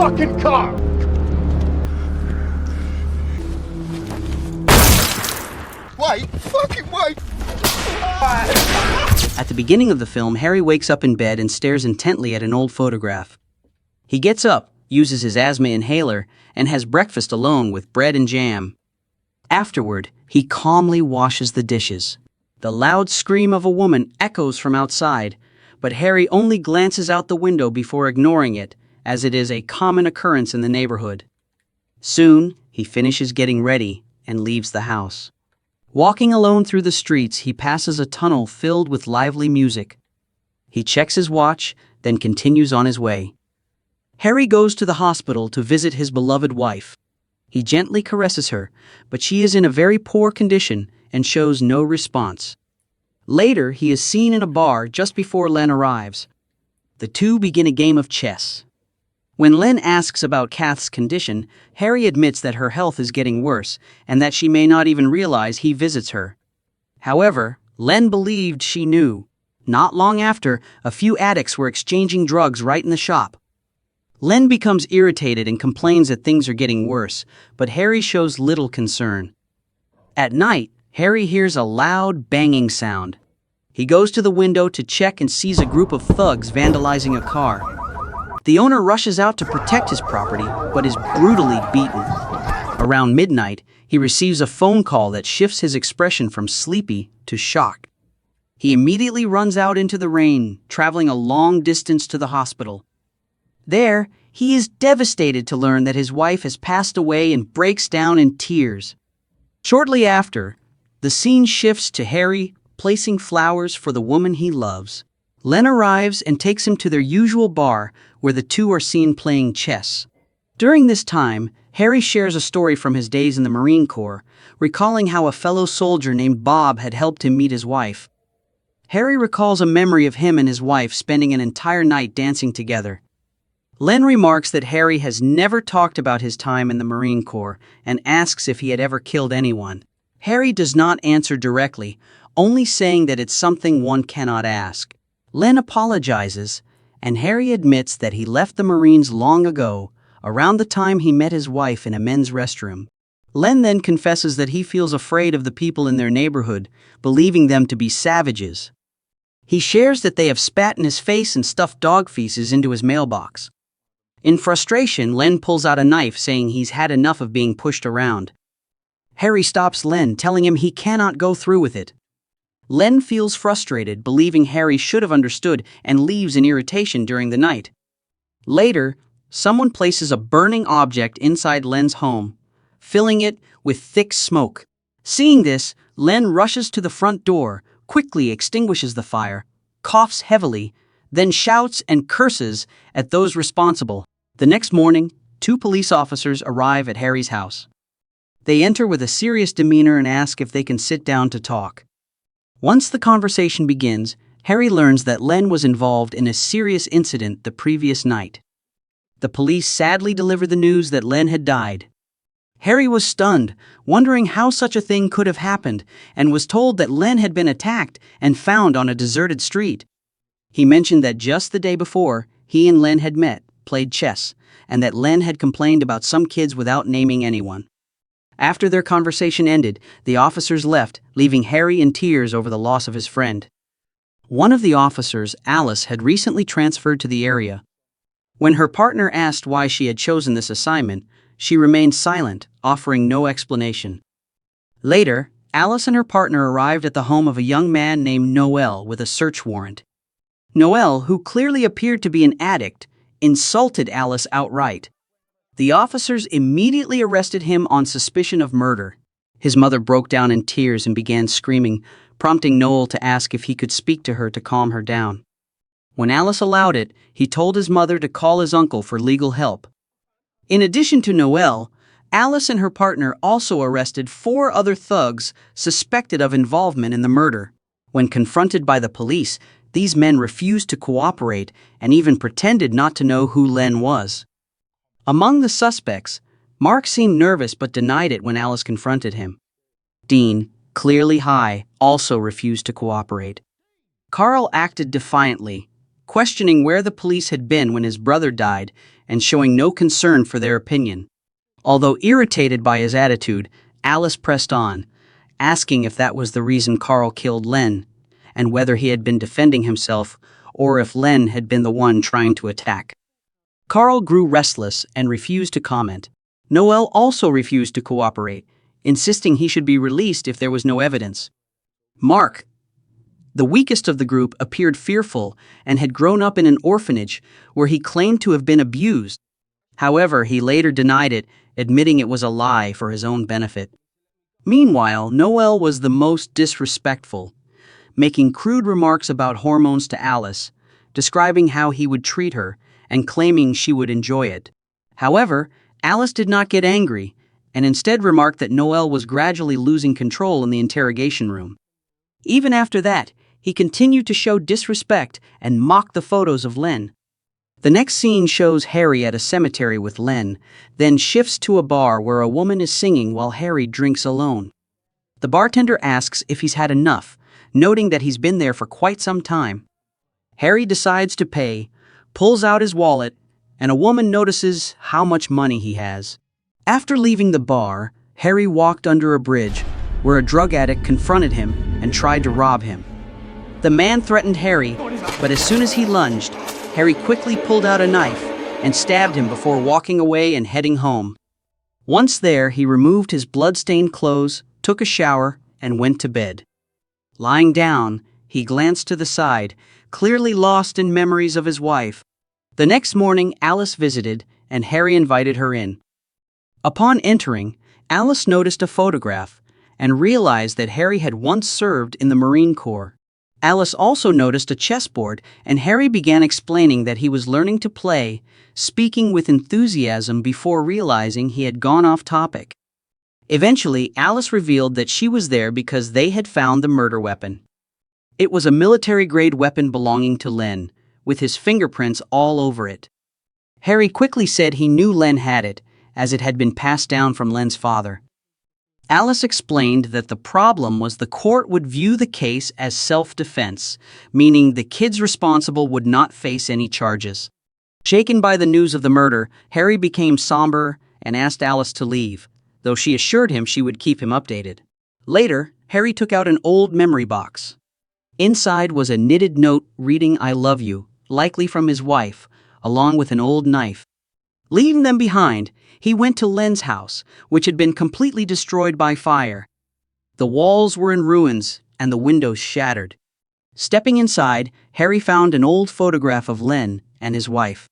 fucking car! Wait, fucking wait! At the beginning of the film, Harry wakes up in bed and stares intently at an old photograph. He gets up, uses his asthma inhaler, and has breakfast alone with bread and jam. Afterward, he calmly washes the dishes. The loud scream of a woman echoes from outside, but Harry only glances out the window before ignoring it, as it is a common occurrence in the neighborhood. Soon, he finishes getting ready and leaves the house. Walking alone through the streets, he passes a tunnel filled with lively music. He checks his watch, then continues on his way. Harry goes to the hospital to visit his beloved wife. He gently caresses her, but she is in a very poor condition and shows no response. Later, he is seen in a bar just before Len arrives. The two begin a game of chess. When Len asks about Kath's condition, Harry admits that her health is getting worse and that she may not even realize he visits her. However, Len believed she knew. Not long after, a few addicts were exchanging drugs right in the shop. Len becomes irritated and complains that things are getting worse, but Harry shows little concern. At night, Harry hears a loud banging sound. He goes to the window to check and sees a group of thugs vandalizing a car. The owner rushes out to protect his property, but is brutally beaten. Around midnight, he receives a phone call that shifts his expression from sleepy to shocked. He immediately runs out into the rain, traveling a long distance to the hospital. There, he is devastated to learn that his wife has passed away and breaks down in tears. Shortly after, the scene shifts to Harry placing flowers for the woman he loves. Len arrives and takes him to their usual bar, where the two are seen playing chess. During this time, Harry shares a story from his days in the Marine Corps, recalling how a fellow soldier named Bob had helped him meet his wife. Harry recalls a memory of him and his wife spending an entire night dancing together. Len remarks that Harry has never talked about his time in the Marine Corps and asks if he had ever killed anyone. Harry does not answer directly, only saying that it's something one cannot ask. Len apologizes, and Harry admits that he left the Marines long ago, around the time he met his wife in a men's restroom. Len then confesses that he feels afraid of the people in their neighborhood, believing them to be savages. He shares that they have spat in his face and stuffed dog feces into his mailbox. In frustration, Len pulls out a knife, saying he's had enough of being pushed around. Harry stops Len, telling him he cannot go through with it. Len feels frustrated, believing Harry should have understood, and leaves in irritation during the night. Later, someone places a burning object inside Len's home, filling it with thick smoke. Seeing this, Len rushes to the front door, quickly extinguishes the fire, coughs heavily, then shouts and curses at those responsible. The next morning, 2 police officers arrive at Harry's house. They enter with a serious demeanor and ask if they can sit down to talk. Once the conversation begins, Harry learns that Len was involved in a serious incident the previous night. The police sadly deliver the news that Len had died. Harry was stunned, wondering how such a thing could have happened, and was told that Len had been attacked and found on a deserted street. He mentioned that just the day before, he and Len had met, played chess, and that Len had complained about some kids without naming anyone. After their conversation ended, the officers left, leaving Harry in tears over the loss of his friend. One of the officers, Alice, had recently transferred to the area. When her partner asked why she had chosen this assignment, she remained silent, offering no explanation. Later, Alice and her partner arrived at the home of a young man named Noel with a search warrant. Noel, who clearly appeared to be an addict, insulted Alice outright. The officers immediately arrested him on suspicion of murder. His mother broke down in tears and began screaming, prompting Noel to ask if he could speak to her to calm her down. When Alice allowed it, he told his mother to call his uncle for legal help. In addition to Noel, Alice and her partner also arrested 4 other thugs suspected of involvement in the murder. When confronted by the police, these men refused to cooperate and even pretended not to know who Len was. Among the suspects, Mark seemed nervous but denied it when Alice confronted him. Dean, clearly high, also refused to cooperate. Carl acted defiantly, questioning where the police had been when his brother died and showing no concern for their opinion. Although irritated by his attitude, Alice pressed on, asking if that was the reason Carl killed Len, and whether he had been defending himself or if Len had been the one trying to attack. Carl grew restless and refused to comment. Noel also refused to cooperate, insisting he should be released if there was no evidence. Mark, the weakest of the group, appeared fearful and had grown up in an orphanage where he claimed to have been abused. However, he later denied it, admitting it was a lie for his own benefit. Meanwhile, Noel was the most disrespectful, making crude remarks about hormones to Alice, describing how he would treat her, and claiming she would enjoy it. However, Alice did not get angry, and instead remarked that Noel was gradually losing control in the interrogation room. Even after that, he continued to show disrespect and mock the photos of Len. The next scene shows Harry at a cemetery with Len, then shifts to a bar where a woman is singing while Harry drinks alone. The bartender asks if he's had enough, noting that he's been there for quite some time. Harry decides to pay, pulls out his wallet, and a woman notices how much money he has. After leaving the bar, Harry walked under a bridge, where a drug addict confronted him and tried to rob him. The man threatened Harry, but as soon as he lunged, Harry quickly pulled out a knife and stabbed him before walking away and heading home. Once there, he removed his blood-stained clothes, took a shower, and went to bed. Lying down, he glanced to the side, clearly lost in memories of his wife. The next morning, Alice visited, and Harry invited her in. Upon entering, Alice noticed a photograph and realized that Harry had once served in the Marine Corps. Alice also noticed a chessboard, and Harry began explaining that he was learning to play, speaking with enthusiasm before realizing he had gone off topic. Eventually, Alice revealed that she was there because they had found the murder weapon. It was a military-grade weapon belonging to Len, with his fingerprints all over it. Harry quickly said he knew Len had it, as it had been passed down from Len's father. Alice explained that the problem was the court would view the case as self-defense, meaning the kids responsible would not face any charges. Shaken by the news of the murder, Harry became somber and asked Alice to leave, though she assured him she would keep him updated. Later, Harry took out an old memory box. Inside was a knitted note reading "I love you," likely from his wife, along with an old knife. Leaving them behind, he went to Len's house, which had been completely destroyed by fire. The walls were in ruins and the windows shattered. Stepping inside, Harry found an old photograph of Len and his wife.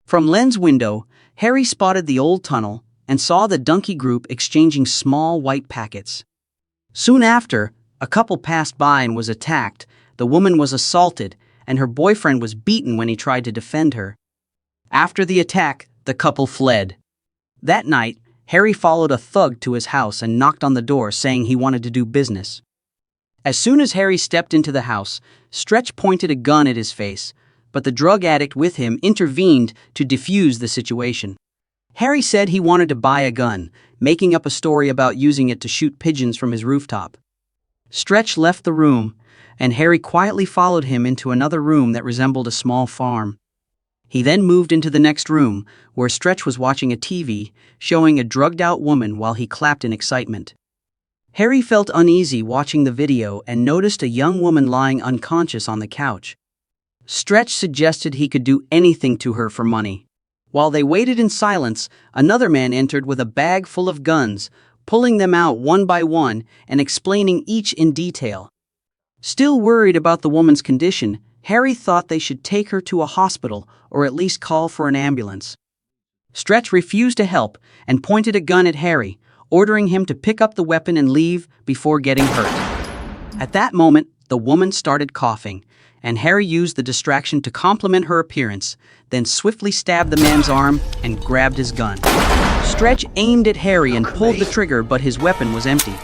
From Len's window, Harry spotted the old tunnel and saw the donkey group exchanging small white packets. Soon after, a couple passed by and was attacked. The woman was assaulted, and her boyfriend was beaten when he tried to defend her. After the attack, the couple fled. That night, Harry followed a thug to his house and knocked on the door saying he wanted to do business. As soon as Harry stepped into the house, Stretch pointed a gun at his face, but the drug addict with him intervened to defuse the situation. Harry said he wanted to buy a gun, making up a story about using it to shoot pigeons from his rooftop. Stretch left the room, and Harry quietly followed him into another room that resembled a small farm. He then moved into the next room, where Stretch was watching a TV, showing a drugged-out woman while he clapped in excitement. Harry felt uneasy watching the video and noticed a young woman lying unconscious on the couch. Stretch suggested he could do anything to her for money. While they waited in silence, another man entered with a bag full of guns, pulling them out one by one and explaining each in detail. Still worried about the woman's condition, Harry thought they should take her to a hospital or at least call for an ambulance. Stretch refused to help and pointed a gun at Harry, ordering him to pick up the weapon and leave before getting hurt. At that moment, the woman started coughing, and Harry used the distraction to compliment her appearance, then swiftly stabbed the man's arm and grabbed his gun. Stretch aimed at Harry and pulled the trigger, but his weapon was empty.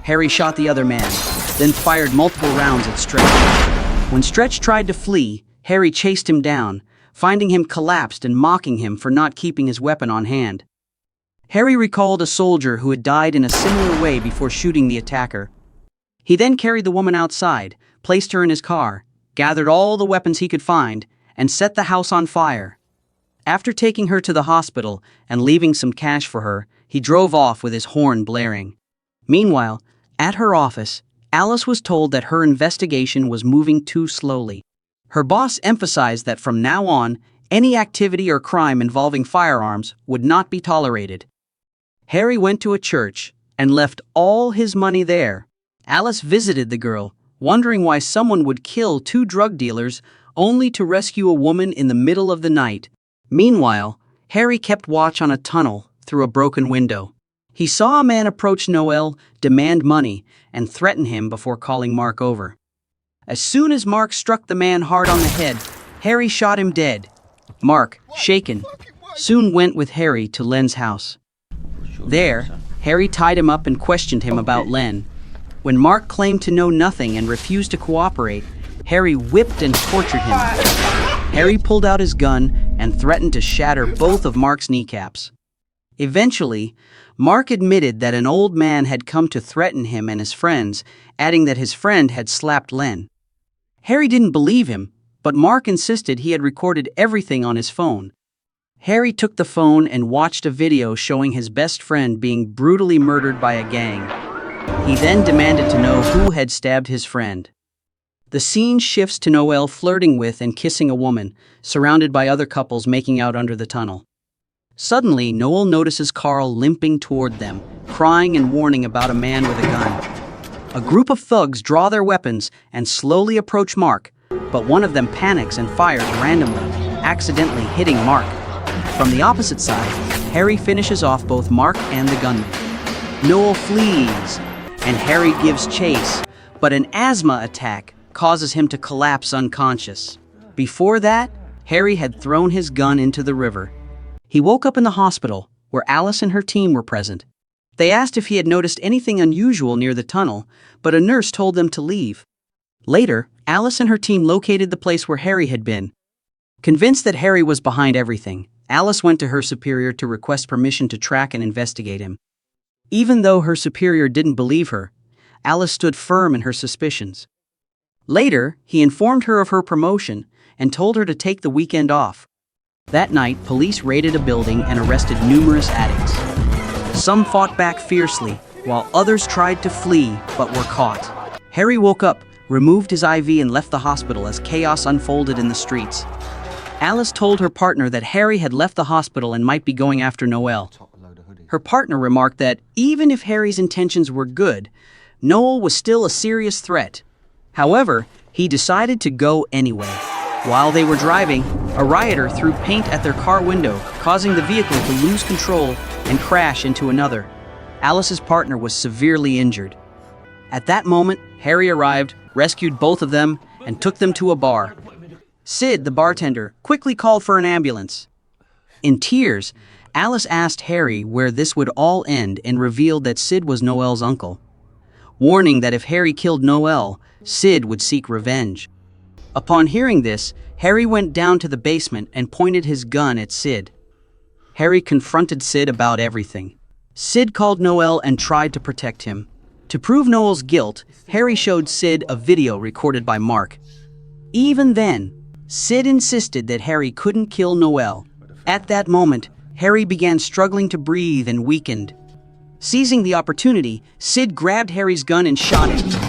Harry shot the other man, then fired multiple rounds at Stretch. When Stretch tried to flee, Harry chased him down, finding him collapsed and mocking him for not keeping his weapon on hand. Harry recalled a soldier who had died in a similar way before shooting the attacker. He then carried the woman outside, placed her in his car, gathered all the weapons he could find, and set the house on fire. After taking her to the hospital and leaving some cash for her, he drove off with his horn blaring. Meanwhile, at her office, Alice was told that her investigation was moving too slowly. Her boss emphasized that from now on, any activity or crime involving firearms would not be tolerated. Harry went to a church and left all his money there. Alice visited the girl, wondering why someone would kill 2 drug dealers only to rescue a woman in the middle of the night. Meanwhile, Harry kept watch on a tunnel through a broken window. He saw a man approach Noel, demand money, and threaten him before calling Mark over. As soon as Mark struck the man hard on the head, Harry shot him dead. Mark, shaken, soon went with Harry to Len's house. There, Harry tied him up and questioned him about Len. When Mark claimed to know nothing and refused to cooperate, Harry whipped and tortured him. Harry pulled out his gun and threatened to shatter both of Mark's kneecaps. Eventually, Mark admitted that an old man had come to threaten him and his friends, adding that his friend had slapped Len. Harry didn't believe him, but Mark insisted he had recorded everything on his phone. Harry took the phone and watched a video showing his best friend being brutally murdered by a gang. He then demanded to know who had stabbed his friend. The scene shifts to Noel flirting with and kissing a woman, surrounded by other couples making out under the tunnel. Suddenly, Noel notices Carl limping toward them, crying and warning about a man with a gun. A group of thugs draw their weapons and slowly approach Mark, but one of them panics and fires randomly, accidentally hitting Mark. From the opposite side, Harry finishes off both Mark and the gunman. Noel flees, and Harry gives chase, but an asthma attack causes him to collapse unconscious. Before that, Harry had thrown his gun into the river. He woke up in the hospital, where Alice and her team were present. They asked if he had noticed anything unusual near the tunnel, but a nurse told them to leave. Later, Alice and her team located the place where Harry had been. Convinced that Harry was behind everything, Alice went to her superior to request permission to track and investigate him. Even though her superior didn't believe her, Alice stood firm in her suspicions. Later, he informed her of her promotion and told her to take the weekend off. That night, police raided a building and arrested numerous addicts. Some fought back fiercely, while others tried to flee but were caught. Harry woke up, removed his IV, and left the hospital as chaos unfolded in the streets. Alice told her partner that Harry had left the hospital and might be going after Noel. Her partner remarked that even if Harry's intentions were good, Noel was still a serious threat. However, he decided to go anyway. While they were driving, a rioter threw paint at their car window, causing the vehicle to lose control and crash into another. Alice's partner was severely injured. At that moment, Harry arrived, rescued both of them, and took them to a bar. Sid, the bartender, quickly called for an ambulance. In tears, Alice asked Harry where this would all end and revealed that Sid was Noel's uncle, warning that if Harry killed Noel, Sid would seek revenge. Upon hearing this, Harry went down to the basement and pointed his gun at Sid. Harry confronted Sid about everything. Sid called Noel and tried to protect him. To prove Noel's guilt, Harry showed Sid a video recorded by Mark. Even then, Sid insisted that Harry couldn't kill Noel. At that moment, Harry began struggling to breathe and weakened. Seizing the opportunity, Sid grabbed Harry's gun and shot him.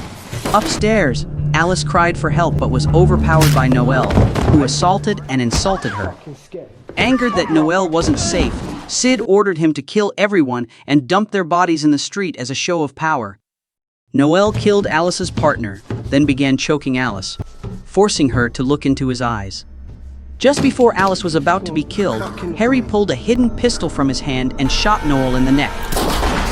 Upstairs, Alice cried for help but was overpowered by Noel, who assaulted and insulted her. Angered that Noel wasn't safe, Sid ordered him to kill everyone and dump their bodies in the street as a show of power. Noel killed Alice's partner, then began choking Alice, forcing her to look into his eyes. Just before Alice was about to be killed, Harry pulled a hidden pistol from his hand and shot Noel in the neck.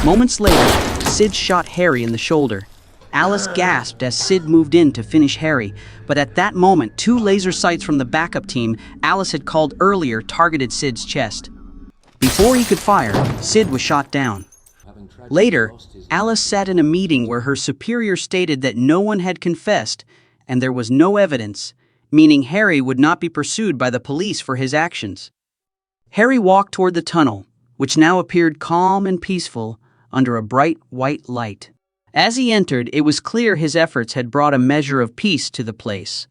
Moments later, Sid shot Harry in the shoulder. Alice gasped as Sid moved in to finish Harry, but at that moment, 2 laser sights from the backup team Alice had called earlier targeted Sid's chest. Before he could fire, Sid was shot down. Later, Alice sat in a meeting where her superior stated that no one had confessed and there was no evidence, meaning Harry would not be pursued by the police for his actions. Harry walked toward the tunnel, which now appeared calm and peaceful under a bright white light. As he entered, it was clear his efforts had brought a measure of peace to the place.